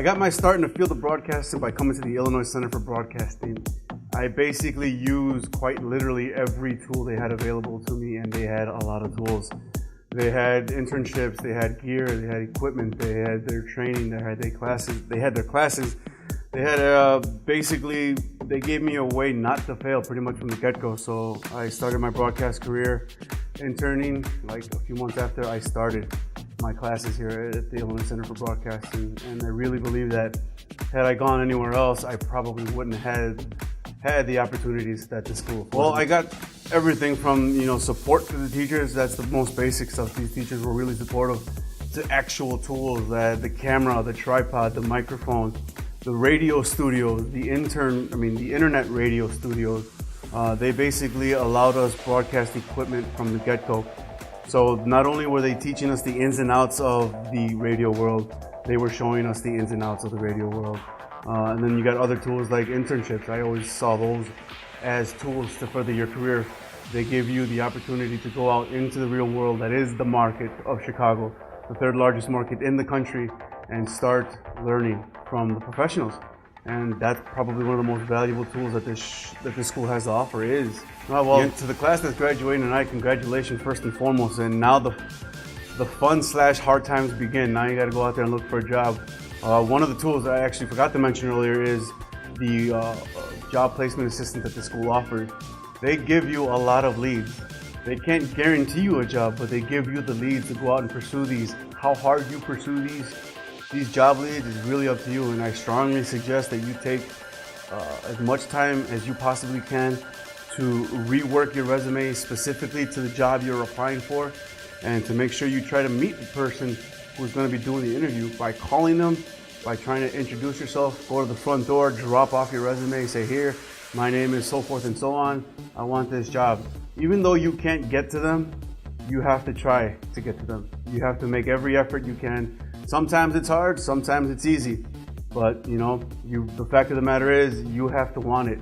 I got my start in the field of broadcasting by coming to the Illinois Center for Broadcasting. I basically used quite literally every tool they had available to me, and they had a lot of tools. They had internships, they had gear, they had equipment, they had their training, they had their classes. They had basically, they gave me a way not to fail pretty much from the get-go. So I started my broadcast career interning like a few months after I started my classes here at the Illinois Center for Broadcasting. And I really believe that had I gone anywhere else, I probably wouldn't have had the opportunities that the school afforded. Well, I got everything from, support to the teachers. That's the most basic stuff. These teachers were really supportive, to actual tools, the camera, the tripod, the microphone, the radio studios, the internet radio studios. They basically allowed us broadcast equipment from the get-go. So not only were they teaching us the ins and outs of the radio world, they were showing us the ins and outs of the radio world. And then you got other tools like internships. I always saw those as tools to further your career. They give you the opportunity to go out into the real world that is the market of Chicago, the third largest market in the country, and start learning from the professionals. And that's probably one of the most valuable tools that this school has to offer is. To the class that's graduating tonight, congratulations first and foremost. And now the fun/hard times begin. Now you got to go out there and look for a job. One of the tools I actually forgot to mention earlier is the job placement assistant that the school offers. They give you a lot of leads. They can't guarantee you a job, but they give you the leads to go out and pursue these. How hard you pursue these job leads is really up to you, and I strongly suggest that you take as much time as you possibly can to rework your resume specifically to the job you're applying for, and to make sure you try to meet the person who's going to be doing the interview by calling them, by trying to introduce yourself, go to the front door, drop off your resume, say, here, my name is so forth and so on, I want this job. Even though you can't get to them, you have to try to get to them. You have to make every effort you can. Sometimes it's hard, sometimes it's easy, but the fact of the matter is you have to want it.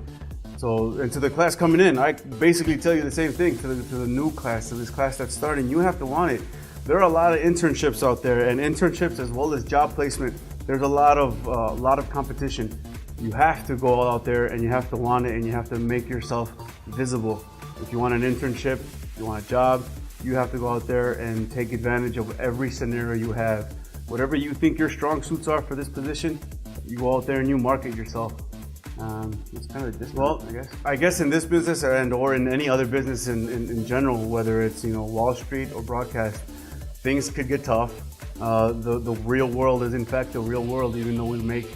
So, and to the class coming in, I basically tell you the same thing to the new class, to this class that's starting. You have to want it. There are a lot of internships out there, and internships as well as job placement. There's a lot of competition. You have to go out there and you have to want it, and you have to make yourself visible. If you want an internship, if you want a job, you have to go out there and take advantage of every scenario you have. Whatever you think your strong suits are for this position, you go out there and you market yourself. It's kind of difficult, I guess. I guess in this business or in any other business in general, whether it's Wall Street or broadcast, things could get tough. The real world is in fact the real world, even though we make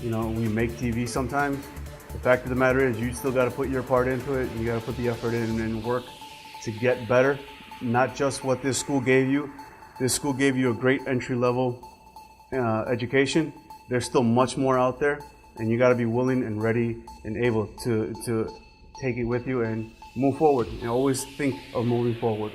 TV sometimes. The fact of the matter is you still got to put your part into it. You got to put the effort in and work to get better. Not just what this school gave you. This school gave you a great entry-level education. There's still much more out there, and you got to be willing and ready and able to take it with you and move forward. Always think of moving forward.